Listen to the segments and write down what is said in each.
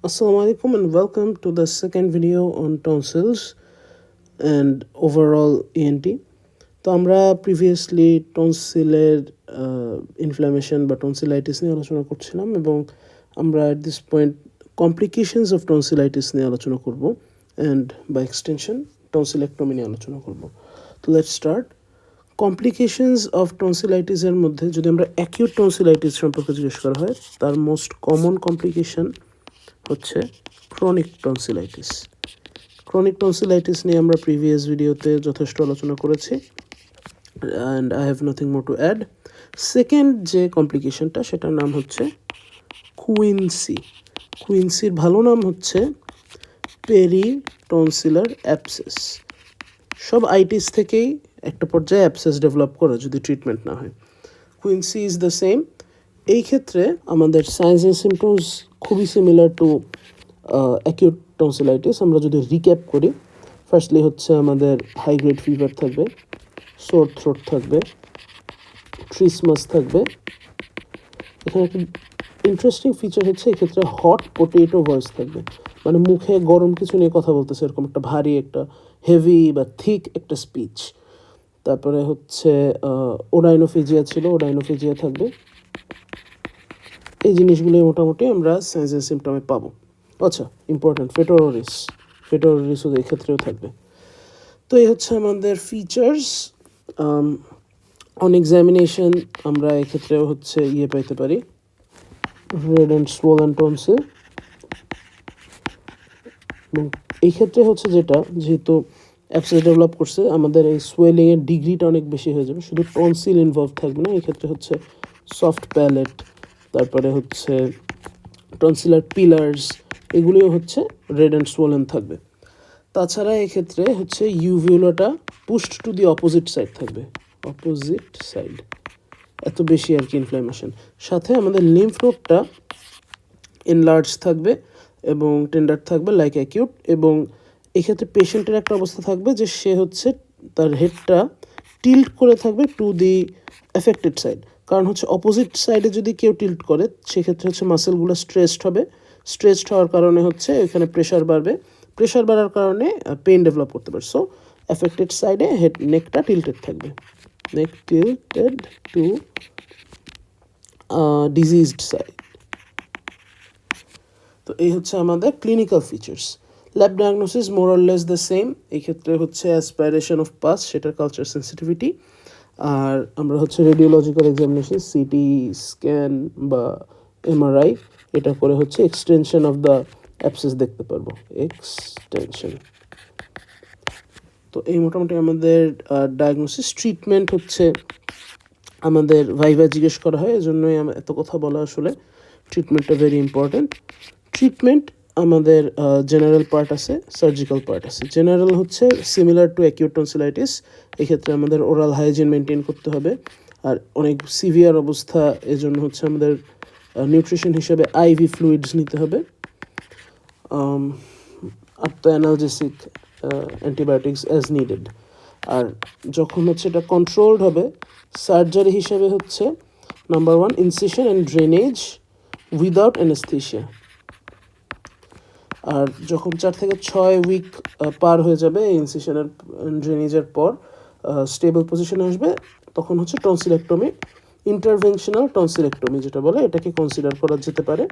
Assalamu alaikum and welcome to the second video on tonsils and overall ENT. তো আমরা previously টনসিলের inflammation বা tonsillitis নিয়ে আলোচনা করছিলাম এবং আমরা at this point complications of tonsillitis নিয়ে আলোচনা করব অ্যান্ড বাই এক্সটেনশন টনসিলেক্টমি নিয়ে আলোচনা করব। তো লেটস স্টার্ট। কমপ্লিকেশনস অফ টনসিলাইটিসের মধ্যে যদি আমরা অ্যাকিউট টনসিলাইটিস সম্পর্কে জিজ্ঞেস করা হয়, তার মোস্ট কমন কমপ্লিকেশন হচ্ছে ক্রনিক টনসিলাইটিস। ক্রনিক টনসিলাইটিস নিয়ে আমরা প্রিভিয়াস ভিডিওতে যথেষ্ট আলোচনা করেছি and I have nothing more to add. Second যে কমপ্লিকেশনটা সেটার নাম হচ্ছে কুইন্সি। কুইন্সির ভালো নাম হচ্ছে পেরিটনসিলার অ্যাবসেস। সব আইটিস থেকেই একটা পর্যায়ে অ্যাবসেস ডেভেলপ করে যদি ট্রিটমেন্ট না হয়। Quincy is the same. এই ক্ষেত্রে আমাদের সাইন্স অ্যান্ড সিমটমস খুবই সিমিলার টু অ্যাকিউট টনসিলাইটিস। আমরা যদি রিক্যাপ করি, ফার্স্টলি হচ্ছে আমাদের হাই গ্রেড ফিভার থাকবে, সোর থ্রোট থাকবে, ট্রিসমাস থাকবে। এখানে একটা ইন্টারেস্টিং ফিচার হচ্ছে এক্ষেত্রে হট পোটেটো ভয়েস থাকবে, মানে মুখে গরম কিছু নিয়ে কথা বলতেছে, এরকম একটা ভারী একটা হেভি বা থিক একটা স্পিচ। তারপরে হচ্ছে ওডাইনোফেজিয়া ছিল, ওডাইনোফেজিয়া থাকবে। এই জিনিসগুলোই মোটামুটি আমরা সাইন্স অ্যান্ড সিমটমে পাবো। আচ্ছা, ইম্পর্ট্যান্ট, ফেটোরিসও এই ক্ষেত্রেও থাকবে। তো এই হচ্ছে আমাদের ফিচার্স। অন এক্সামিনেশন আমরা এক্ষেত্রেও হচ্ছে পাইতে পারি, রেড অ্যান্ড সোলেন টনসিল। এবং এই ক্ষেত্রে হচ্ছে যেহেতু অ্যাবসেস ডেভেলপ করছে, আমাদের এই সোয়েলিংয়ের ডিগ্রিটা অনেক বেশি হয়ে যাবে, শুধু টনসিল ইনভলভ থাকবে না। এই ক্ষেত্রে হচ্ছে সফট প্যালেট, তারপরে হচ্ছে টনসিলার পিলার্স, এগুলিও হচ্ছে রেড অ্যান্ড সোলেন থাকবে। তাছাড়া এক্ষেত্রে হচ্ছে ইউভিউলাটা pushed to the opposite side থাকবে, অপোজিট সাইড, এত বেশি আর কি ইনফ্লামেশন। সাথে আমাদের লিম্ফ নোডটা এনলার্জ থাকবে এবং টেন্ডার থাকবে লাইক অ্যাকিউট। এবং এক্ষেত্রে পেশেন্টের একটা অবস্থা থাকবে যে সে হচ্ছে তার হেডটা টিল্ট করে থাকবে টু দি এফেক্টেড সাইড। কারণ হচ্ছে অপোজিট সাইডে যদি কেউ টিল্ট করে, সেক্ষেত্রে হচ্ছে মাসেলগুলো স্ট্রেসড হবে। স্ট্রেসড হওয়ার কারণে হচ্ছে এখানে প্রেশার বাড়বে, প্রেশার বাড়ার কারণে পেইন ডেভেলপ করতে পারে। সো এফেক্টেড সাইডে নেকটা টিল্টেড থাকবে, নেক টিল্টেড টু ডিজিজড সাইড। তো এই হচ্ছে আমাদের clinical features. Lab diagnosis more or less the same. এই ক্ষেত্রে হচ্ছে অ্যাসপাইরেশন অফ পাস, সেটার কালচার সেন্সিটিভিটি। আর আমরা হচ্ছে রেডিওলজিক্যাল এক্সামিনেশন, সিটি স্ক্যান বা এমআরআই, এটা করে হচ্ছে এক্সটেনশন অফ দ্য অ্যাবসেস দেখতে পারবো, এক্সটেনশন। তো এই মোটামুটি আমাদের ডায়াগনোসিস। ট্রিটমেন্ট হচ্ছে আমাদের ভাইভা জিজ্ঞেস করা হয়, এজন্যই এত কথা বলা। আসলে ট্রিটমেন্টটা ভেরি ইম্পর্ট্যান্ট। ট্রিটমেন্ট আমাদের জেনারেল পার্ট আছে, সার্জিক্যাল পার্ট আছে। জেনারেল হচ্ছে সিমিলার টু অ্যাকিউট টনসিলাইটিস। এক্ষেত্রে আমাদের ওরাল হাইজিন মেনটেন করতে হবে। আর অনেক সিভিয়ার অবস্থা, এজন্য হচ্ছে আমাদের নিউট্রিশন হিসেবে আইভি ফ্লুইডস নিতে হবে, আর তো অ্যানালজেসিক অ্যান্টিবায়োটিক্স অ্যাজ নিডেড। আর যখন হচ্ছে এটা কন্ট্রোলড হবে, সার্জারি হিসেবে হচ্ছে number 1 incision and drainage without anaesthesia. আর যখন 4 থেকে 6 উইক পার হয়ে যাবে ইনসিশনের ড্রেনেজের পর, স্টেবল পজিশনে আসবে, তখন হচ্ছে টনসিলেক্টমি, ইন্টারভেনশনাল টনসিলেক্টমি যেটা বলে, এটাকে কনসিডার করা যেতে পারে।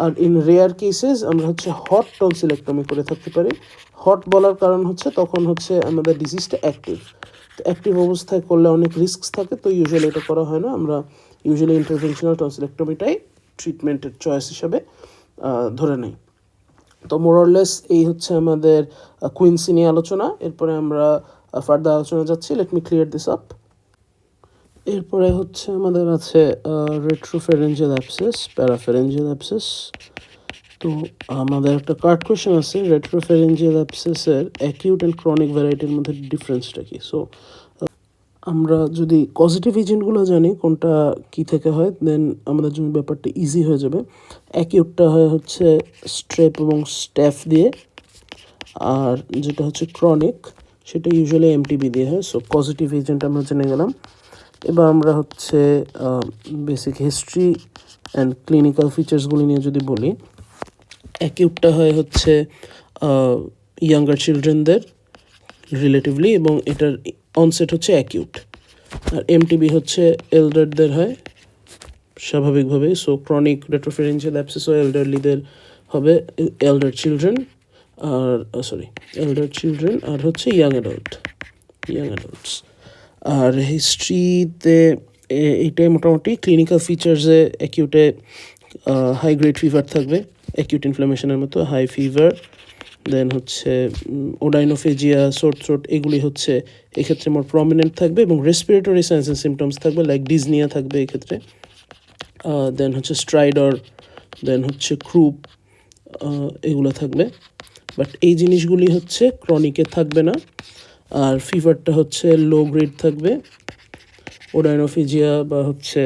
আর ইন রেয়ার কেসেস আমরা হচ্ছে হট টনসিলেক্টমি করে থাকতে পারি। হট বলার কারণ হচ্ছে তখন হচ্ছে আমাদের ডিজিজটা অ্যাক্টিভ, তো অ্যাক্টিভ অবস্থায় করলে অনেক রিস্কস থাকে, তো ইউজুয়ালি এটা করা হয় না। আমরা ইউজুয়ালি ইন্টারভেনশনাল টনসিলেক্টমিটাই ট্রিটমেন্টের চয়েস হিসাবে ধরে নেই। তো মোরলেস এই হচ্ছে আমাদের কুইন্সি নিয়ে আলোচনা। এরপরে আমরা ফার্দার আলোচনা যাচ্ছি। Let me clear this up. এরপরে হচ্ছে আমাদের আছে রেট্রোফেরেঞ্জিয়াল অ্যাবসেস, প্যারাফেরেঞ্জিয়াল অ্যাবসেস। তো আমাদের একটা কার্ড কোয়েশ্চেন আছে, রেট্রোফেরেঞ্জিয়াল অ্যাবসেসের অ্যাকিউট অ্যান্ড ক্রনিক ভ্যারাইটির মধ্যে ডিফারেন্সটা কি। সো আমরা যদি পজিটিভ এজেন্টগুলো জানি কোনটা কী থেকে হয়, দেন আমাদের জন্য ব্যাপারটা ইজি হয়ে যাবে। অ্যাকিউটটা হয় হচ্ছে স্ট্রেপ এবং স্ট্যাফ দিয়ে, আর যেটা হচ্ছে ক্রনিক সেটা ইউজুয়ালি এমটিবি দিয়ে হয়। সো পজিটিভ এজেন্ট আমরা জেনে গেলাম। এবার আমরা হচ্ছে বেসিক হিস্ট্রি অ্যান্ড ক্লিনিক্যাল ফিচার্সগুলি নিয়ে যদি বলি, অ্যাকিউটটা হয় হচ্ছে ইয়াঙ্গার চিলড্রেনদের রিলেটিভলি, এবং এটার অনসেট হচ্ছে অ্যাকিউট। আর এমটিবি হচ্ছে এল্ডারদের হয় স্বাভাবিকভাবেই। সো ক্রনিক রেট্রোফেরেঞ্জিয়াল অ্যাবসেসও এল্ডারলিদের হবে, এল্ডার চিলড্রেন আর এল্ডার চিলড্রেন আর হচ্ছে ইয়াং অ্যাডাল্টস। আর হিস্ট্রিতে এইটাই মোটামুটি ক্লিনিক্যাল ফিচার্সে অ্যাকিউটে হাই গ্রেড ফিভার থাকবে, অ্যাকিউট ইনফ্লামেশনের মতো হাই ফিভার, দেন হচ্ছে ওডাইনোফেজিয়া, সোর থ্রোট, এগুলি হচ্ছে এক্ষেত্রে মোর প্রমিনেন্ট থাকবে, এবং রেসপিরেটরি সাইন্স অ্যান্ড সিমটমস থাকবে লাইক ডিজনিয়া থাকবে এক্ষেত্রে, দেন হচ্ছে স্ট্রাইডর, দেন হচ্ছে ক্রুপ, এগুলো থাকবে। বাট এই জিনিসগুলি হচ্ছে ক্রনিকে থাকবে না। আর ফিভারটা হচ্ছে লো গ্রেড থাকবে, ওডাইনোফেজিয়া বা হচ্ছে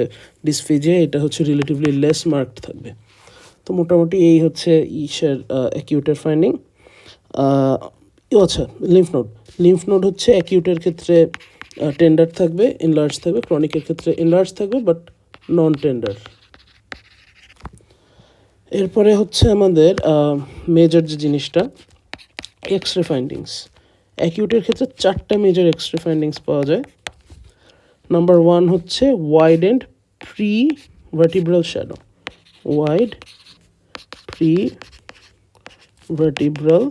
ডিসফেজিয়া এটা হচ্ছে রিলেটিভলি লেস মার্কড থাকবে। তো মোটামুটি এই হচ্ছে ইসের অ্যাকিউটের ফাইন্ডিং। আচ্ছা, লিম্ফ নোড হচ্ছে অ্যাকিউটের ক্ষেত্রে টেন্ডার থাকবে, এনলার্জ থাকবে, ক্রনিকের ক্ষেত্রে এনলার্জ থাকবে বাট নন টেন্ডার। এরপরে হচ্ছে আমাদের মেজর যে জিনিসটা, এক্স-রে ফাইন্ডিংস। অ্যাকিউটের ক্ষেত্রে 4টা মেজর এক্স-রে ফাইন্ডিংস পাওয়া যায়। নাম্বার 1 হচ্ছে widened prevertebral shadow, wide prevertebral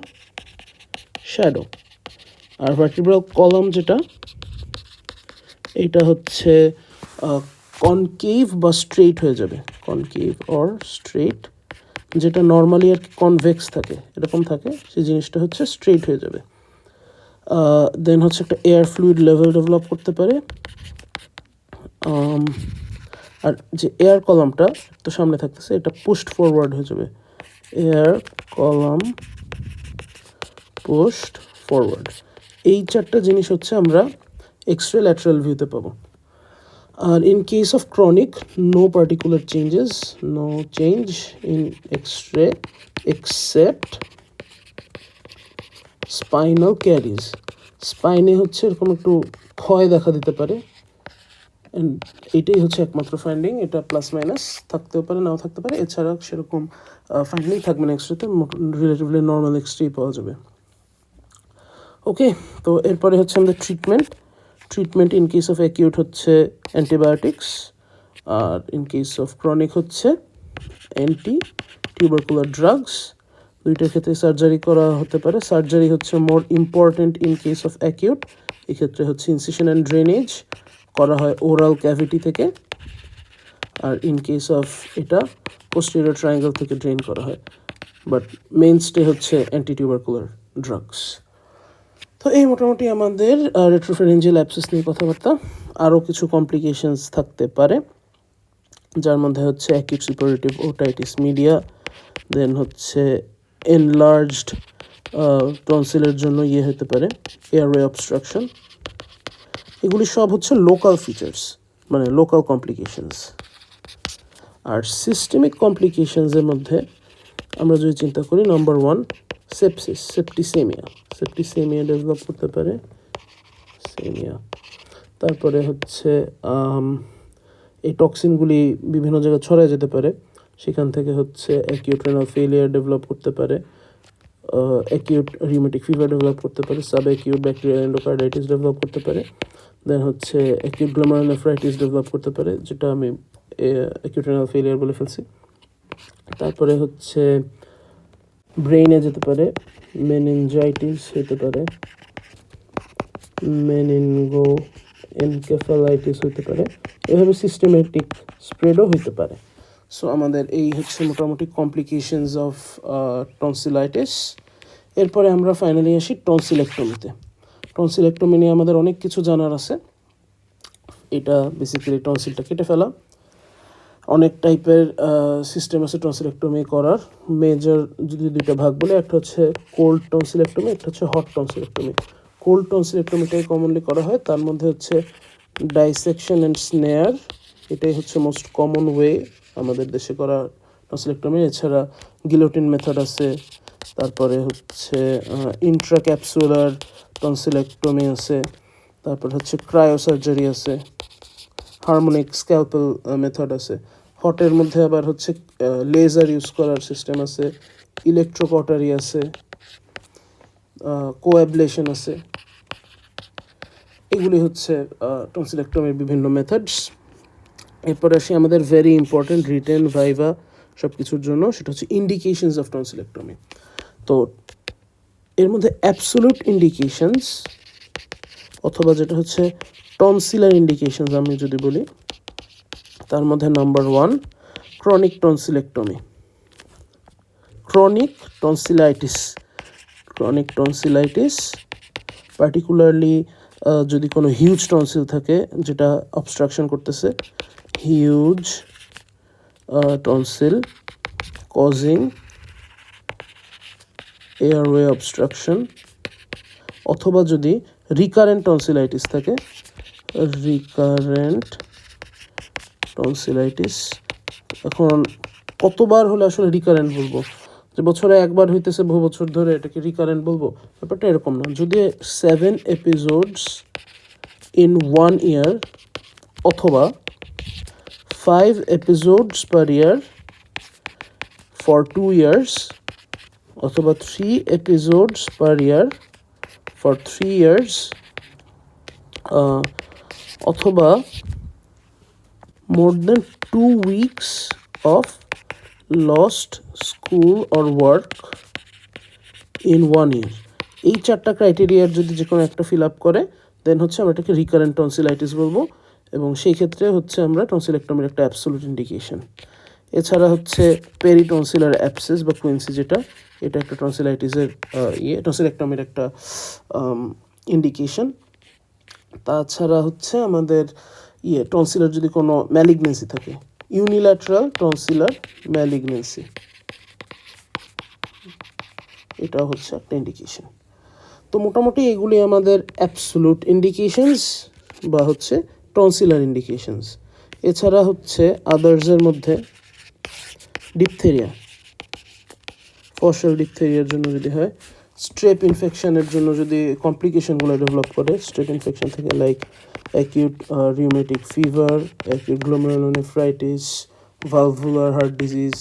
shadow. আর ভার্টিব্রাল কলাম যেটা, এটা হচ্ছে কনকেভ বা স্ট্রেইট হয়ে যাবে, কনকেভ অর স্ট্রেইট, যেটা নর্মালি আর কি কনভেক্স থাকে, এরকম থাকে, সেই জিনিসটা হচ্ছে স্ট্রেইট হয়ে যাবে। দেন হচ্ছে একটা এয়ার ফ্লুইড লেভেল ডেভেলপ করতে পারে। আর যে এয়ার কলামটা তো সামনে থাকতেছে, এটা পুশড ফরওয়ার্ড হয়ে যাবে, এয়ার কলাম পুশড ফরওয়ার্ড। এই 4টা জিনিস হচ্ছে আমরা এক্স-রে ল্যাটারাল ভিউতে পাবো। আর in case of chronic, no particular changes, no change in X-ray except spinal caries. স্পাইনে হচ্ছে এরকম একটু ক্ষয় দেখা দিতে পারে, অ্যান্ড এইটাই হচ্ছে একমাত্র ফাইন্ডিং। এটা প্লাস মাইনাস থাকতেও পারে, নাও থাকতে পারে, এছাড়া সেরকম ফাইন্ডিং থাকবে না এক্সরেতে, রিলেটিভলি নর্মাল এক্সরেই পাওয়া যাবে। ওকে, তো এরপরে হচ্ছে আমাদের treatment in case of acute হচ্ছে অ্যান্টিবায়োটিক্স, আর ইন কেস অফ ক্রনিক হচ্ছে অ্যান্টি টিউবারকুলার ড্রাগস। দুইটার ক্ষেত্রে সার্জারি করা হতে পারে। সার্জারি হচ্ছে more important in case of acute, এক্ষেত্রে হচ্ছে ইনসিশন অ্যান্ড ড্রেনেজ করা হয় ওরাল ক্যাভিটি থেকে, আর ইন কেস অফ এটা পোস্টেরিয়র ট্রায়াঙ্গল থেকে ড্রেন করা হয়, বাট মেইনস্টে হচ্ছে অ্যান্টি টিউবারকুলার ড্রাগস। তো এই মোটামুটি আমাদের রেট্রোফেরেঞ্জিয়াল অ্যাবসেস নিয়ে কথাবার্তা। আরও কিছু কমপ্লিকেশনস থাকতে পারে, যার মধ্যে হচ্ছে অ্যাকিউট সুপারেটিভ ওটাইটিস মিডিয়া, দেন হচ্ছে এনলার্জড টনসিলের জন্য হতে পারে এয়ারওয়ে অবস্ট্রাকশন। এগুলি সব হচ্ছে লোকাল ফিচার্স, মানে লোকাল কমপ্লিকেশনস। আর সিস্টেমিক কমপ্লিকেশনসের মধ্যে আমরা যদি চিন্তা করি, নাম্বার 1 সেপসিস, সেপ্টিসেমিয়া ডেভেলপ করতে পারে, তারপরে হচ্ছে এই টক্সিনগুলি বিভিন্ন জায়গায় ছড়ায় যেতে পারে, সেখান থেকে হচ্ছে অ্যাকিউট রেনাল ফেলিয়ার ডেভেলপ করতে পারে, অ্যাকিউট রিউমেটিক ফিভার ডেভেলপ করতে পারে, sub acute bacterial endocarditis develop করতে পারে, দেন হচ্ছে অ্যাকিউট গ্লোমেরুলোনেফ্রাইটিস ডেভেলপ করতে পারে, যেটা আমি অ্যাকিউট রেনাল ফেলিয়ার বলে ফেলছি। তারপরে হচ্ছে ব্রেইনে যেতে পারে, মেনিনজাইটিস হতে পারে, মেনিনগোএনকেফালাইটিস হতে পারে, এভাবে সিস্টেমেটিক স্প্রেডও হতে পারে। সো আমাদের এই হচ্ছে মোটামুটি কমপ্লিকেশনস অফ টনসিলাইটিস। এরপরে আমরা ফাইনালি আসি টনসিলেক্টমিতে। টনসিলেক্টমি নিয়ে আমাদের অনেক কিছু জানার আছে। এটা বেসিক্যালি টনসিলটা কেটে ফেলা। অনেক টাইপের সিস্টেম আছে টনসিলেক্টমি করার। মেজর যদি দুইটা ভাগ বলে, একটা হচ্ছে কোল্ড টনসিলেক্টমি, একটা হচ্ছে হট টনসিলেক্টমি। কোল্ড টনসিলেক্টমিটাই কমনলি করা হয়, তার মধ্যে হচ্ছে ডাইসেকশন অ্যান্ড স্নেয়ার, এটাই হচ্ছে মোস্ট কমন ওয়ে আমাদের দেশে করা টনসিলেক্টমি। এছাড়া গিলোটিন মেথড আছে, তারপরে হচ্ছে ইন্ট্রাক্যাপসুলার টনসিলেক্টমি আছে, তারপর হচ্ছে ক্রায়োসার্জারি আছে, হারমোনিক স্ক্যালপেল মেথড আছে। হটের মধ্যে আবার হচ্ছে লেজার ইউজ করার সিস্টেম আছে, ইলেকট্রোকটারি আছে, কোঅ্যাবলেশন আছে। এগুলি হচ্ছে টনসিলেক্টমির বিভিন্ন মেথডস। এরপর আসি আমাদের ভেরি ইম্পর্টেন্ট রিটেন ভাইভা সব কিছুর জন্য, সেটা হচ্ছে ইন্ডিকেশনস অফ টনসিলেক্টমি। তো এর মধ্যে অ্যাবসোলিউট ইন্ডিকেশনস অথবা যেটা হচ্ছে টনসিলার ইন্ডিকেশনস আমি যদি বলি, তার মধ্যে number 1 chronic tonsillectomy, chronic tonsillitis particularly যদি কোনো হিউজ টনসিল থাকে যেটা অবস্ট্রাকশন করতেছে, huge tonsil causing airway obstruction, অথবা যদি রিকারেন্ট টনসিলাইটিস থাকে, রিকারেন্ট টনসিলাইটিস। এখন কতবার হলে আসলে রিকারেন্ট বলবো, যে বছরে একবার হইতেছে বহু বছর ধরে, এটাকে রিকারেন্ট বলবো? ব্যাপারটা এরকম না। যদি 7 episodes in 1 year অথবা 5 episodes per year for 2 years অথবা 3 episodes per year for 3 years অথবা more than 2 weeks of lost school or work in 1 year, এই 4টা ক্রাইটেরিয়ার যদি যে কোনো একটা ফিল আপ করে দেন হচ্ছে আমরা এটাকে রিকারেন্ট টনসিলাইটিস বলবো, এবং সেই ক্ষেত্রে হচ্ছে আমরা টনসিলেক্টমির একটা অ্যাবসোলিউট ইন্ডিকেশন। এছাড়া হচ্ছে পেরিটনসিলার অ্যাবসেস বা কুইন্সি, এটা একটা টনসিলাইটিসের টনসিলেক্টমির একটা ইন্ডিকেশন। তাছাড়া হচ্ছে আমাদের টনসিলার যদি কোনো ম্যালিগনেন্সি থাকে, ইউনিল্যাটারাল টনসিলার ম্যালিগনেন্সি, এটা হচ্ছে একটা ইন্ডিকেশন। তো মোটামুটি এগুলি আমাদের অ্যাবসোলিউট ইন্ডিকেশনস বা হচ্ছে টনসিলার ইন্ডিকেশনস। এছাড়া হচ্ছে আদার্সের মধ্যে ডিপথেরিয়া, ফসল ডিপথেরিয়ার জন্য যদি হয়, স্ট্রেপ ইনফেকশনের জন্য যদি কমপ্লিকেশনগুলো ডেভেলপ করে, স্ট্রেপ ইনফেকশন থেকে like acute rheumatic fever, acute glomerulonephritis, valvular heart disease,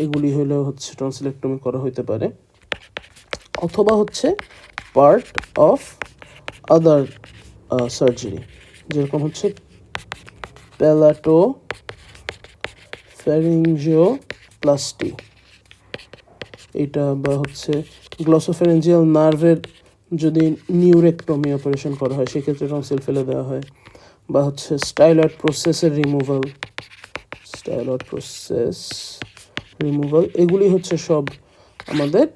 এগুলি হলেও হচ্ছে টনসিলেক্টমি করা হইতে পারে। অথবা হচ্ছে পার্ট অফ আদার সার্জারি, যেরকম হচ্ছে প্যালাটো ফ্যারিঞ্জিওপ্লাস্টি, এটা বা হচ্ছে গ্লসোফ্যারেঞ্জিয়াল নার্ভের যদি নিউরেক্টমি অপারেশন করা হয় সেক্ষেত্রে টনসিল ফেলে দেওয়া হয়, বা হচ্ছে স্টাইলয়েড প্রসেসের রিমুভাল, এগুলি হচ্ছে সব আমাদের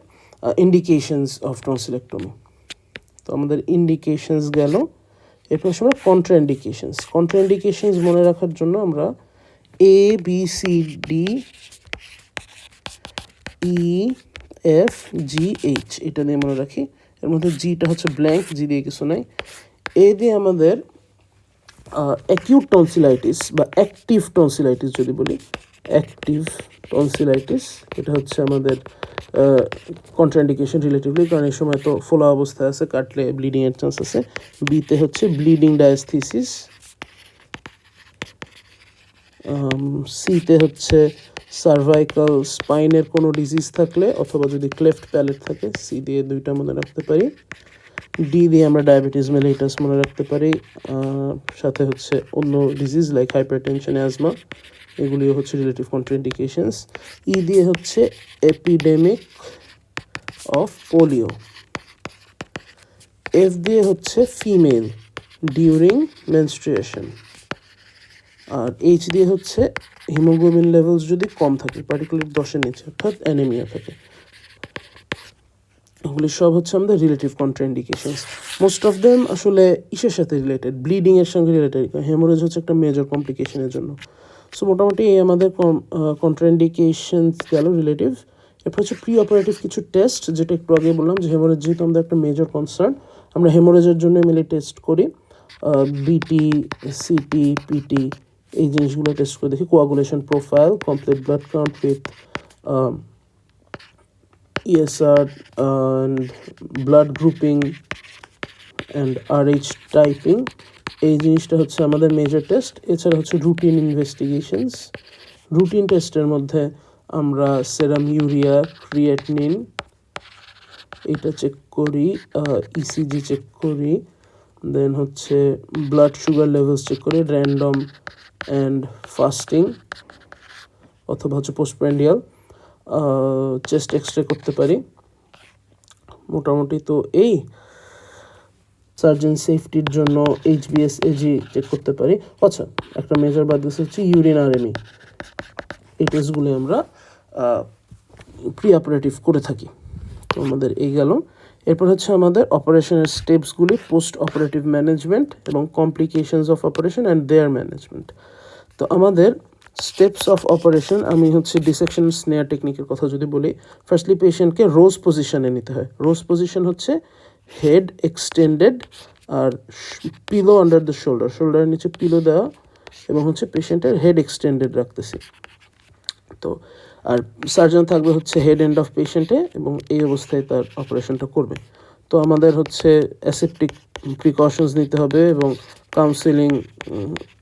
ইন্ডিকেশনস অফ টনসিলেক্টমি। তো আমাদের ইন্ডিকেশনস গেল। এরপর আমরা কন্ট্রাইন্ডিকেশনস মনে রাখার জন্য আমরা ABCDEFGH এটা দিয়ে মনে রাখি। এর মধ্যে জিটা হচ্ছে ব্ল্যাঙ্ক, জি দিয়ে কিছু নাই। এ দিয়ে আমাদের অ্যাকিউট টনসিলাইটিস বা অ্যাক্টিভ টনসিলাইটিস যদি বলি, অ্যাক্টিভ টনসিলাইটিস, এটা হচ্ছে আমাদের কন্ট্রাইন্ডিকেশন রিলেটিভলি, কারণ এই সময় তো ফোলা অবস্থায় আছে, কাটলে ব্লিডিংয়ের চান্স আছে। বিতে হচ্ছে ব্লিডিং ডায়াস্থিসিস, সিতে হচ্ছে সার্ভাইকাল স্পাইনের কোনো ডিজিজ থাকলে অথবা যদি ক্লেফট প্যালেট থাকে, সি দিয়ে 2টা মনে রাখতে পারি। ডি দিয়ে আমরা ডায়াবেটিস মেলিটাস মনে রাখতে পারি, সাথে হচ্ছে অন্য ডিজিজ লাইক হাইপারটেনশন, অ্যাজমা, এগুলিও হচ্ছে রিলেটিভ কন্ট্রাইন্ডিকেশনস। ই দিয়ে হচ্ছে এপিডেমিক অফ পোলিও। এফ দিয়ে হচ্ছে ফিমেল ডিউরিং মেনস্ট্রুয়েশন। আর এইচ দিয়ে হচ্ছে হিমোগ্লোবিন লেভেলস যদি কম থাকে, পার্টিকুলার 10-এর নিচে, অর্থাৎ অ্যানিমিয়া থাকে। এগুলি সব হচ্ছে আমাদের রিলেটিভ কন্ট্রাইন্ডিকেশনস। মোস্ট অফ দেম আসলে ইসের সাথে রিলেটেড, ব্লিডিংয়ের সঙ্গে রিলেটেড। হেমোরেজ হচ্ছে একটা মেজর কমপ্লিকেশনের জন্য। সো মোটামুটি এই আমাদের কন্ট্রাইন্ডিকেশনস গেল রিলেটিভ। এরপর হচ্ছে প্রি অপারেটিভ কিছু টেস্ট, যেটা একটু আগে বললাম যে হেমোরেজ যেহেতু আমাদের একটা মেজর কনসার্ন, আমরা হেমোরেজের জন্য মিলে টেস্ট করি। বিটি, সিটি, পিটি, এই জিনিসগুলো টেস্ট করে দেখি। Coagulation profile, complete blood count with ESR and blood grouping and RH typing, এই জিনিসটা হচ্ছে আমাদের মেজর টেস্ট। এছাড়া হচ্ছে রুটিন ইনভেস্টিগেশনস। রুটিন টেস্টের মধ্যে আমরা সেরাম ইউরিয়া, ক্রিয়েটিনিন এটা চেক করি, ইসিজি চেক করি, দেন হচ্ছে ব্লাড সুগার লেভেলস চেক করি, র্যান্ডম অ্যান্ড ফাস্টিং অথবা হচ্ছে পোস্টপ্র্যান্ডিয়াল, চেস্ট এক্সরে করতে পারি। মোটামুটি তো এই সার্জন সেফটির জন্য HbS/Ag চেক করতে পারি। আচ্ছা, একটা মেজার বাদ গেছে হচ্ছে ইউরিন আরএমই। এই টেস্টগুলো আমরা প্রি অপারেটিভ করে থাকি। তো আমাদের এই গেল। এরপর হচ্ছে আমাদের অপারেশনের স্টেপসগুলি, পোস্ট অপারেটিভ ম্যানেজমেন্ট এবং complications of operation and their management. তো আমাদের স্টেপস অফ অপারেশন, আমি হচ্ছে ডিসেকশন স্নেয়ার টেকনিকের কথা যদি বলি, ফার্স্টলি পেশেন্টকে রোজ পজিশনে নিতে হয়। রোজ পজিশন হচ্ছে হেড এক্সটেন্ডেড আর পিলো আন্ডার দ্য শোল্ডার, শোল্ডারের নিচে পিলো দেওয়া এবং হচ্ছে পেশেন্টের হেড এক্সটেন্ডেড রাখতেছি। তো আর সার্জন থাকবে হচ্ছে হেড এন্ড অফ পেশেন্টে এবং এই অবস্থায় তার অপারেশনটা করবে। তো আমাদের হচ্ছে অ্যাসেপটিক প্রিকশনস নিতে হবে এবং counselling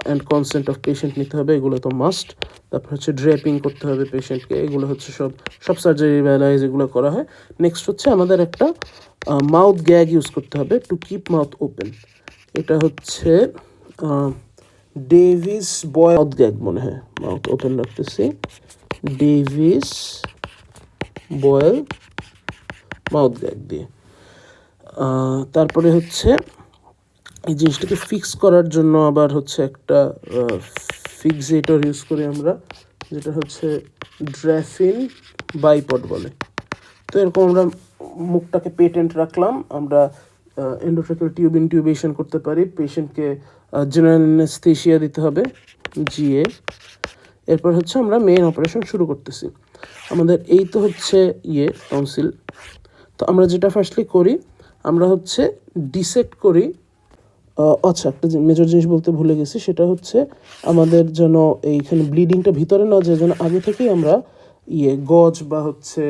and consent of patient নিতে হবে, এগুলো তো মাস্ট। তারপর হচ্ছে ড্রেপিং করতে হবে পেশেন্টকে, এগুলো হচ্ছে সব সার্জারি বেলায় যেগুলো করা হয়। নেক্সট হচ্ছে আমাদের একটা মাউথ গ্যাগ ইউজ করতে হবে টু কিপ মাউথ ওপেন। এটা হচ্ছে ডেভিস বয়েল মাউথ গ্যাগ মনে হয়, মাউথ ওপেন রাখতেছি, ডেভিস বয়েল মাউথ গ্যাগ দিয়ে। তারপরে হচ্ছে এই জিনিসটাকে ফিক্স করার জন্য আবার হচ্ছে একটা ফিক্সেটর ইউজ করি আমরা, যেটা হচ্ছে ড্রাফিন বাইপড বলে। তো এরকম আমরা মুখটাকে পেটেন্ট রাখলাম, আমরা এন্ডোট্রাকিয়াল টিউব ইনটিউবেশন করতে পারি, পেশেন্টকে জেনারেল অ্যানেস্থেসিয়া দিতে হবে, GA। এরপর হচ্ছে আমরা মেইন অপারেশন শুরু করতেছি। আমাদের এই তো হচ্ছে টনসিল। তো আমরা যেটা ফার্স্টলি করি, আমরা হচ্ছে ডিসেক্ট করি। আচ্ছা, একটা মেজর জিনিস বলতে ভুলে গেছি, সেটা হচ্ছে আমাদের যেন এইখানে ব্লিডিংটা ভিতরে না যায়, যেন আগে থেকেই আমরা গজ বা হচ্ছে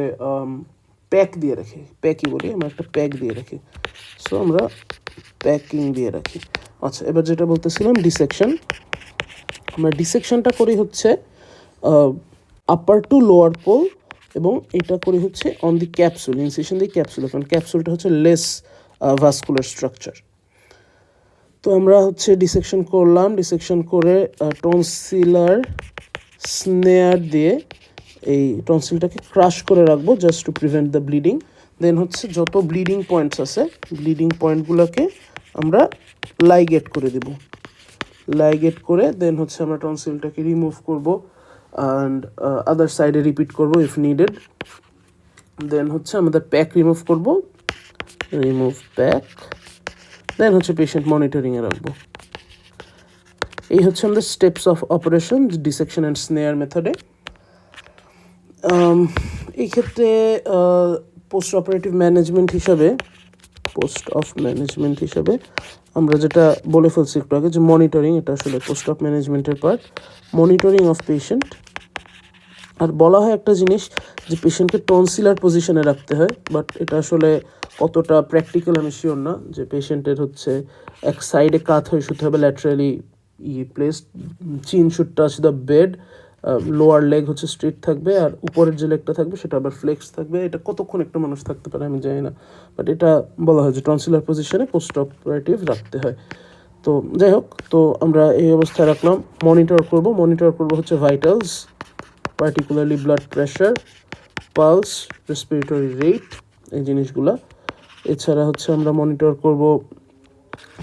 প্যাক দিয়ে রাখি, প্যাকই বলি আমরা, একটা প্যাক দিয়ে রাখি। সো আমরা প্যাকিং দিয়ে রাখি। আচ্ছা, এবার যেটা বলতেছিলাম ডিসেকশন, আমরা ডিসেকশনটা করি হচ্ছে আপার টু লোয়ার পোল এবং এটা করি হচ্ছে on the capsule, incision the capsule, কারণ ক্যাপসুলটা হচ্ছে লেস ভাস্কুলার স্ট্রাকচার। তো আমরা হচ্ছে ডিসেকশন করলাম, ডিসেকশন করে টনসিলার স্নেয়ার দিয়ে এই টনসিলটাকে ক্রাশ করে রাখবো just to prevent the bleeding. Then হচ্ছে যত ব্লিডিং পয়েন্টস আছে, ব্লিডিং পয়েন্টগুলোকে আমরা লাইগেট করে দেব, লাইগেট করে দেন হচ্ছে আমরা টনসিলটাকে রিমুভ করব অ্যান্ড আদার সাইডে রিপিট করব ইফ নিডেড। দেন হচ্ছে আমাদের প্যাক রিমুভ করব, রিমুভ প্যাক, দেন হচ্ছে পেশেন্ট মনিটরিংয়ে রাখবো। এই হচ্ছে আমাদের steps of operation dissection and snare মেথডে। এই ক্ষেত্রে পোস্ট অপারেটিভ ম্যানেজমেন্ট হিসাবে আমরা যেটা বলে ফেলছি একটু আগে, যে মনিটরিং, এটা আসলে পোস্ট অপ ম্যানেজমেন্টের পার্ট, মনিটরিং অফ পেশেন্ট। আর বলা হয় একটা জিনিস যে পেশেন্টকে টনসিলার পজিশনে রাখতে হয়, বাট এটা আসলে কতটা প্র্যাকটিক্যাল আমি শিওর না, যে পেশেন্টের হচ্ছে এক সাইডে কাত হয়ে শুতে হবে, ল্যাটারালি প্লেসড, চিন should touch the bed, lower leg হচ্ছে স্ট্রেট থাকবে আর উপরের যে লেগটা থাকবে সেটা আবার ফ্লেক্স থাকবে। এটা কতক্ষণ একটা মানুষ থাকতে পারে আমি জানি না, বাট এটা বলা হয় যে টনসিলার পজিশনে পোস্ট অপারেটিভ রাখতে হয়। তো যাই হোক, তো আমরা এই অবস্থায় রাখলাম। মনিটর করব হচ্ছে vitals, particularly blood pressure, pulse, respiratory rate, এই জিনিসগুলা। এছাড়া হচ্ছে আমরা মনিটর করব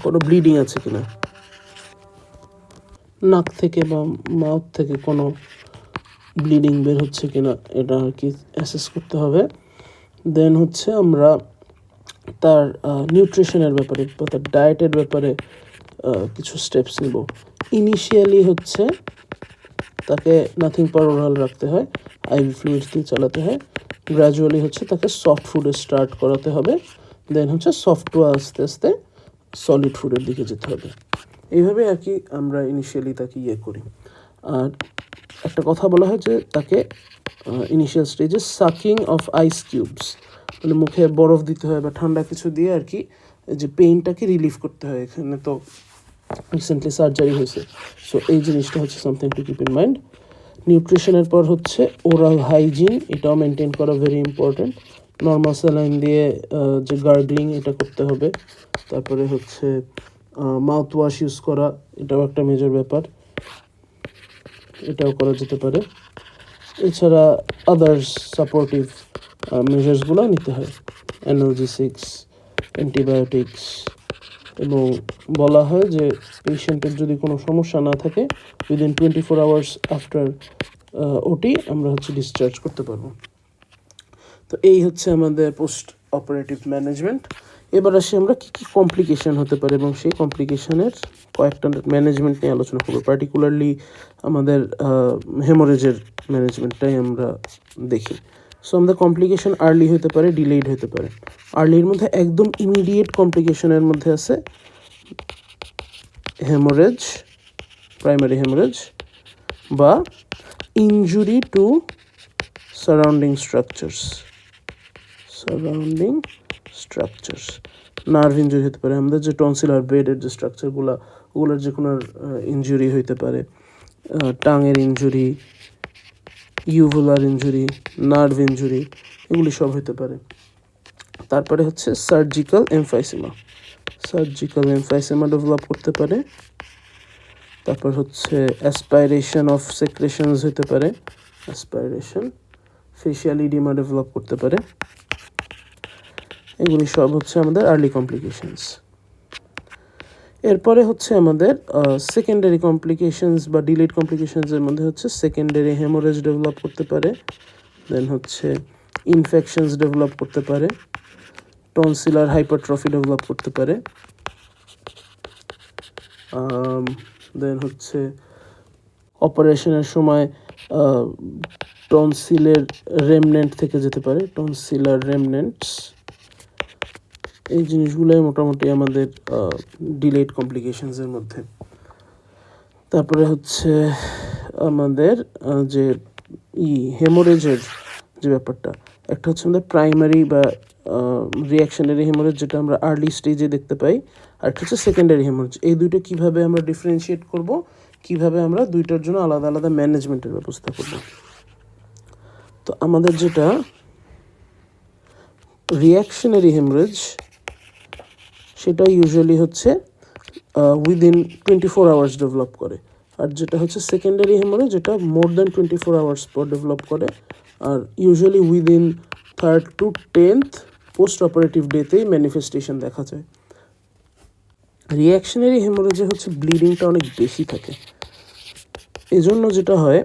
কোনো ব্লিডিং আছে কিনা, নাক থেকে বা মাউথ থেকে কোনো ব্লিডিং বের হচ্ছে কিনা, এটা আর কি অ্যাসেস করতে হবে। দেন হচ্ছে আমরা তার নিউট্রিশনের ব্যাপারে বা তার ডায়েটের ব্যাপারে কিছু স্টেপস নেব। ইনিশিয়ালি হচ্ছে তাকে নাথিং পার ওরাল রাখতে হয়, আইভি ফ্লুইডস দিয়ে চালাতে হয়। গ্র্যাজুয়ালি হচ্ছে তাকে সফট ফুডে স্টার্ট করাতে হবে, দেন হচ্ছে সফট টু আস্তে আস্তে সলিড ফুডের দিকে যেতে হবে। এইভাবে আর কি আমরা ইনিশিয়ালি তাকে করি। আর একটা কথা বলা হয় যে তাকে ইনিশিয়াল স্টেজে সাকিং অফ আইস কিউবস, মানে মুখে বরফ দিতে হয় বা ঠান্ডা কিছু দিয়ে আর কি, যে পেইনটাকে রিলিফ করতে হয়। এখানে তো রিসেন্টলি সার্জারি হয়েছে, সো এই জিনিসটা হচ্ছে something to keep in mind. নিউট্রিশনের পর হচ্ছে ওরাল হাইজিন, এটাও মেনটেন করা ভেরি ইম্পর্ট্যান্ট। নর্মাল স্যালাইন দিয়ে যে গার্গলিং এটা করতে হবে। তারপরে হচ্ছে মাউথ ওয়াশ ইউজ করা, এটাও একটা মেজর ব্যাপার, এটাও করা যেতে পারে। এছাড়া আদার্স সাপোর্টিভ মেজার্সগুলো নিতে হয়, অ্যানালজেসিক্স, অ্যান্টিবায়োটিক্স, এবং বলা হয় যে পেশেন্টের যদি কোনো সমস্যা না থাকে উইদিন 24 আওয়ার্স আফটার ওটি আমরা হচ্ছে ডিসচার্জ করতে পারবো। তো এই হচ্ছে আমাদের পোস্ট অপারেটিভ ম্যানেজমেন্ট। এবার আসি আমরা কী কী কমপ্লিকেশান হতে পারে এবং সেই কমপ্লিকেশানের কয়েকটা ম্যানেজমেন্ট নিয়ে আলোচনা করবো। পার্টিকুলারলি আমাদের হেমোরেজের ম্যানেজমেন্টটাই আমরা দেখি। সো আমাদের কমপ্লিকেশান আর্লি হতে পারে, ডিলেইড হতে পারে। আর্লির মধ্যে একদম ইমিডিয়েট কমপ্লিকেশনের মধ্যে আছে হেমোরেজ, প্রাইমারি হেমোরেজ বা injury to surrounding structures, nerve injury হতে পারে। আমাদের যে টনসিলার বেডের যে স্ট্রাকচারগুলো, ওগুলোর যে কোনো ইনজুরি হইতে পারে, টাঙের injury, uvular injury, nerve injury, এগুলি সব হতে পারে। তারপরে হচ্ছে সার্জিক্যাল এমফাইসেমা ডেভেলপ করতে পারে। তারপর হচ্ছে অ্যাসপাইরেশন অফ সেক্রেশনস হতে পারে, ফেশিয়াল ইডিমা ডেভেলপ করতে পারে। এগুলি সব হচ্ছে আমাদের আর্লি কমপ্লিকেশনস। এরপরে হচ্ছে আমাদের সেকেন্ডারি কমপ্লিকেশনস বা ডিলেড কমপ্লিকেশনসের মধ্যে হচ্ছে সেকেন্ডারি হেমোরেজ ডেভেলপ করতে পারে, দেন হচ্ছে ইনফেকশনস ডেভেলপ করতে পারে, টনসিলার হাইপারট্রফি ডেভেলপ করতে পারে, দেন হচ্ছে অপারেশনের সময় টনসিলের রেমনেন্ট থেকে যেতে পারে, টনসিলার রেমনেন্টস। এই জিনিসগুলোই মোটামুটি আমাদের ডিলেড কমপ্লিকেশনসের মধ্যে। তারপরে হচ্ছে আমাদের যে হেমোরেজের যে ব্যাপারটা, একটা হচ্ছে আমাদের প্রাইমারি বা রিয়াকশনারি হেমোরেজ, যেটা আমরা আর্লি স্টেজে দেখতে পাই, আর একটা হচ্ছে সেকেন্ডারি হেমোরেজ। এই দুইটা কীভাবে আমরা ডিফারেন্সিয়েট করব, কীভাবে আমরা দুইটার জন্য আলাদা আলাদা ম্যানেজমেন্টের ব্যবস্থা করব। তো আমাদের যেটা রিয়াকশনারি হেমোরেজ, সেটা ইউজুয়ালি হচ্ছে উইদিন 24 আওয়ার্স ডেভেলপ করে, আর যেটা হচ্ছে সেকেন্ডারি হেমোরেজ, যেটা মোর দ্যান 24 আওয়ার্স পর ডেভেলপ করে, আর usually within 3rd to 10th post operative ডেতেই ম্যানিফেস্টেশন দেখা যায়। রিয়াকশনারি হেমোরেজে হচ্ছে ব্লিডিংটা অনেক বেশি থাকে। এজন্য যেটা হয়,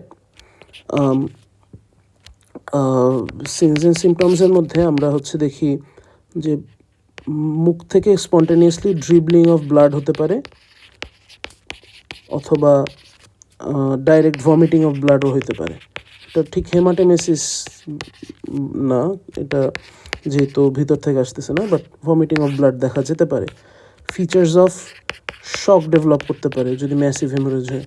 সিনস অ্যান্ড সিমটমসের মধ্যে আমরা হচ্ছে দেখি যে মুখ থেকে স্পন্টেনিয়াসলি ড্রিবলিং অফ ব্লাড হতে পারে, অথবা ডাইরেক্ট ভমিটিং অফ ব্লাডও হতে পারে। এটা ঠিক হেমাটেমেসিস না, এটা যেহেতু ভিতর থেকে আসতেছে না, বাট ভমিটিং অফ ব্লাড দেখা যেতে পারে। ফিচার্স অফ শক ডেভেলপ করতে পারে যদি ম্যাসিভ হেমোরেজ হয়।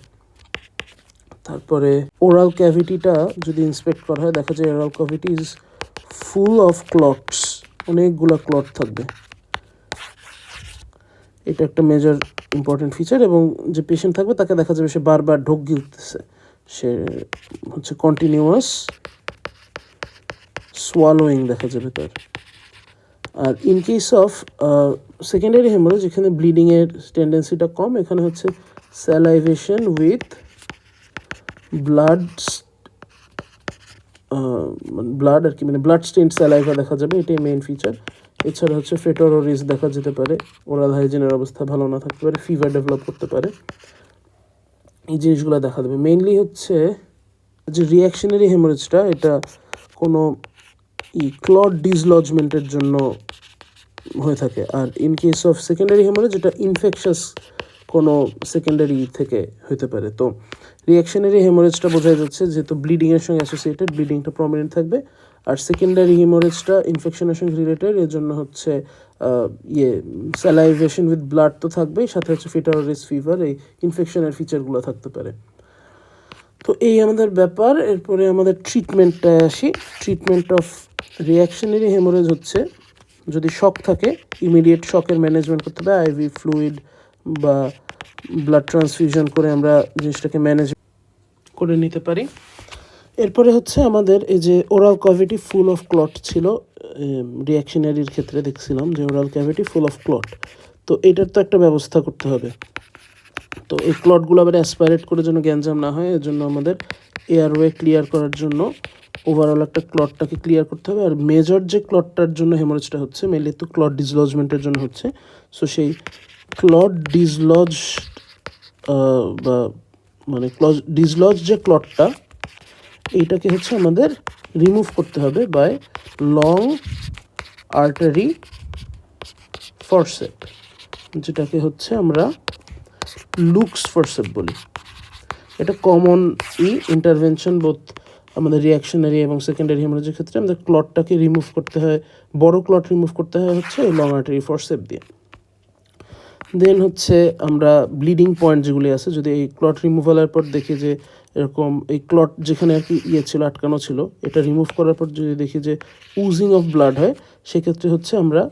তারপরে ওরাল ক্যাভিটিটা যদি ইন্সপেক্ট করা হয়, দেখা যায় oral cavity is full of clots, অনেকগুলো ক্লট থাকবে। এটা একটা মেজর ইম্পর্টেন্ট ফিচার, এবং যে পেশেন্ট থাকবে তাকে দেখা যাবে সে বারবার ঢোক গিলতেছে, সে হচ্ছে কন্টিনিউয়াস সোয়ালোয়িং দেখা যাবে তার। আর in case of secondary haemorrhage, এখানে ব্লিডিংয়ের টেন্ডেন্সিটা কম, এখানে হচ্ছে স্যালাইভেশন উইথ ব্লাড আর কি, মানে ব্লাড স্টেইনড স্যালাইভা দেখা যাবে, এটাই মেইন ফিচার। এছাড়া হচ্ছে ফেটোরোরিস দেখা যেতে পারে, ওরাল হাইজিনের অবস্থা ভালো না থাকতে পারে, ফিভার ডেভেলপ করতে পারে। এই জিনিসগুলো দেখা দেবে। মেইনলি হচ্ছে যে রিয়াকশনারি হেমোরেজটা, এটা কোনো ক্লট ডিসলজমেন্টের জন্য হয়ে থাকে। আর in case of secondary haemorrhage, এটা ইনফেকশাস কোনো সেকেন্ডারি থেকে হতে পারে। তো রিয়াকশনারি হেমোরেজটা বোঝা যাচ্ছে যেহেতু ব্লিডিংয়ের সঙ্গে অ্যাসোসিয়েটেড, ব্লিডিংটা প্রমিনেন্ট থাকবে। আর সেকেন্ডারি হেমোরেজটা ইনফেকশনের সঙ্গে রিলেটেড, এর জন্য হচ্ছে স্যালাইভেশন উইথ ব্লাড তো থাকবেই, সাথে হচ্ছে ফেটোরোরিস, ফিভার, এই ইনফেকশনের ফিচারগুলো থাকতে পারে। তো এই আমাদের ব্যাপার। এরপরে আমাদের ট্রিটমেন্টটায় আসি। ট্রিটমেন্ট অফ রিয়াকশনারি হেমোরেজ হচ্ছে, যদি শক থাকে ইমিডিয়েট শকের ম্যানেজমেন্ট করতে হবে, আইভি ফ্লুইড বা ব্লাড ট্রান্সফিউশন করে আমরা জিনিসটাকে ম্যানেজ করে নিতে পারি। এরপরে হচ্ছে আমাদের এই যে oral cavity full of clot ছিল, রিয়াকশনারির ক্ষেত্রে দেখছিলাম যে oral cavity full of clot. তো এটার তো একটা ব্যবস্থা করতে হবে। তো এই ক্লটগুলো আবার অ্যাসপাইরেট করে যেন গ্যাঞ্জাম না হয়, এর জন্য আমাদের এয়ারওয়ে ক্লিয়ার করার জন্য ওভারঅল একটা ক্লটটাকে ক্লিয়ার করতে হবে। আর মেজর যে ক্লটটার জন্য হেমোরেজটা হচ্ছে, মেনলি তো ক্লট ডিসলজমেন্টের জন্য হচ্ছে। সো সেই ক্লট ডিসলজ বা মানে ডিসলজ যে ক্লটটা, এইটাকে হচ্ছে আমাদের রিমুভ করতে হবে বাই লং আর্টারি ফরসেপ, যেটাকে হচ্ছে আমরা লুক্স ফরসেপ বলি। এটা কমন ইন্টারভেনশন বোথ আমাদের রিয়াকশনারি এবং সেকেন্ডারি হেমোরেজের ক্ষেত্রে আমাদের ক্লটটাকে রিমুভ করতে হয়, বড় ক্লট রিমুভ করতে হয় হচ্ছে এই লং আর্টারি ফরসেপ দিয়ে। দেন হচ্ছে আমরা ব্লিডিং পয়েন্ট যেগুলি আছে, যদি এই ক্লট রিমুভালের পর দেখি যে এরকম এই ক্লট যেখানে আর কি ছিল, আটকানো ছিল, এটা রিমুভ করার পর যদি দেখি যে উজিং অফ ব্লাড হয়, সেক্ষেত্রে হচ্ছে আমরা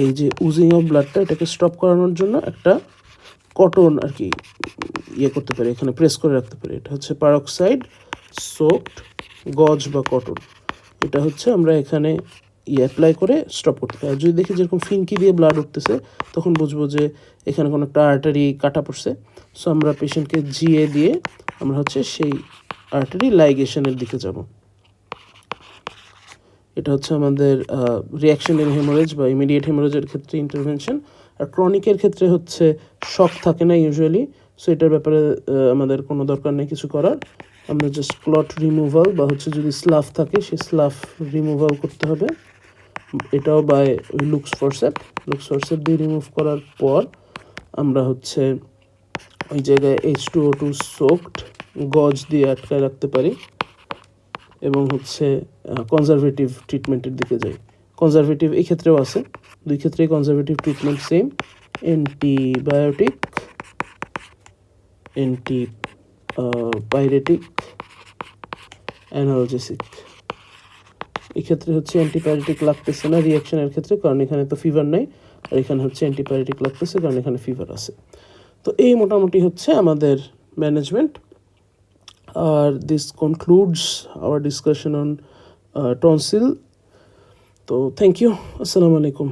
এই যে উজিং অফ ব্লাডটা এটাকে স্টপ করানোর জন্য একটা কটন আর কি করতে পারি, এখানে প্রেস করে রাখতে পারি। এটা হচ্ছে পারক্সাইড সোকড গজ বা কটন। এটা হচ্ছে আমরা এখানে অ্যাপ্লাই করে স্টপ করতে পারি। আর যদি দেখি যেরকম ফিনকি দিয়ে ব্লাড উঠতেছে, তখন বুঝবো যে এখানে কোনো একটা আর্টারি কাটা পড়ছে। সো আমরা পেশেন্টকে জিএ দিয়ে আমরা হচ্ছে সেই আর্টারি লাইগেশনের দিকে যাব। এটা হচ্ছে আমাদের রিয়াকশনারি হেমোরেজ বা ইমিডিয়েট হেমোরেজের ক্ষেত্রে ইন্টারভেনশন। আর ক্রনিকের ক্ষেত্রে হচ্ছে শক থাকে না ইউজুয়ালি, সো এটার ব্যাপারে আমাদের কোনো দরকার নেই কিছু করার। আমরা জাস্ট ক্লট রিমুভাল বা হচ্ছে যদি স্লাফ থাকে সেই স্লাফ রিমুভাল করতে হবে, এটাও বাই লুক্স ফরসেপ দিয়ে রিমুভ করার পর আমরা হচ্ছে ওই জায়গায় H2O2 সোকড গজ দিয়ে আটকায় রাখতে পারি এবং হচ্ছে কনজারভেটিভ ট্রিটমেন্টের দিকে যাই। কনজারভেটিভ এই ক্ষেত্রেও আছে, দুই ক্ষেত্রেই conservative treatment same, antibiotic, pyretic, analgesic. এই ক্ষেত্রে হচ্ছে অ্যান্টিপাইরেটিক লাগতেছে না রিয়াকশনের ক্ষেত্রে, কারণ এখানে তো ফিভার নেই, আর এখানে হচ্ছে অ্যান্টিপাইরেটিক লাগতেছে কারণ এখানে ফিভার আছে। তো এই মোটামুটি হচ্ছে আমাদের ম্যানেজমেন্ট। আর this concludes our discussion on tonsil. তো থ্যাংক ইউ, আসসালামু আলাইকুম।